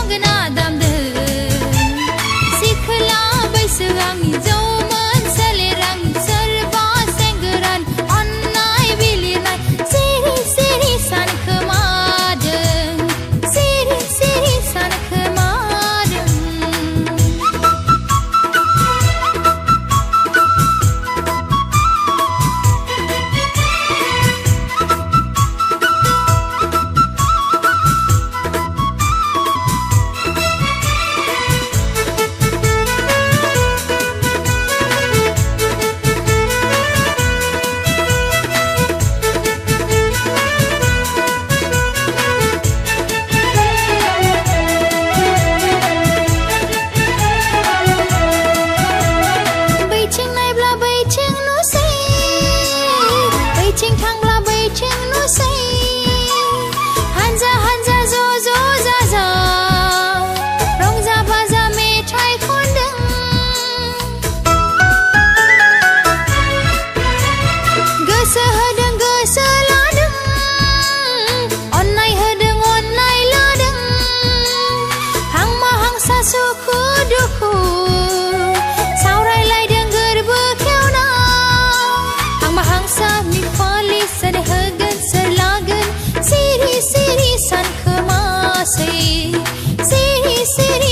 gena damde Sikhla baisangi jauman salerangi serba senggeran Onnai bilinai siri siri san kemadeng Siri siri san kemadeng Hanja hanja zo zo za za Rongja baja metai khondeng Goso hodeng goso ladeng Onnai hodeng onnai ladeng Hang mahang sa suku duku Saurai lai dengger bekeuna Hang mahang sa mi pali sadehagen serlagen Siri siri san kemasai Siri siri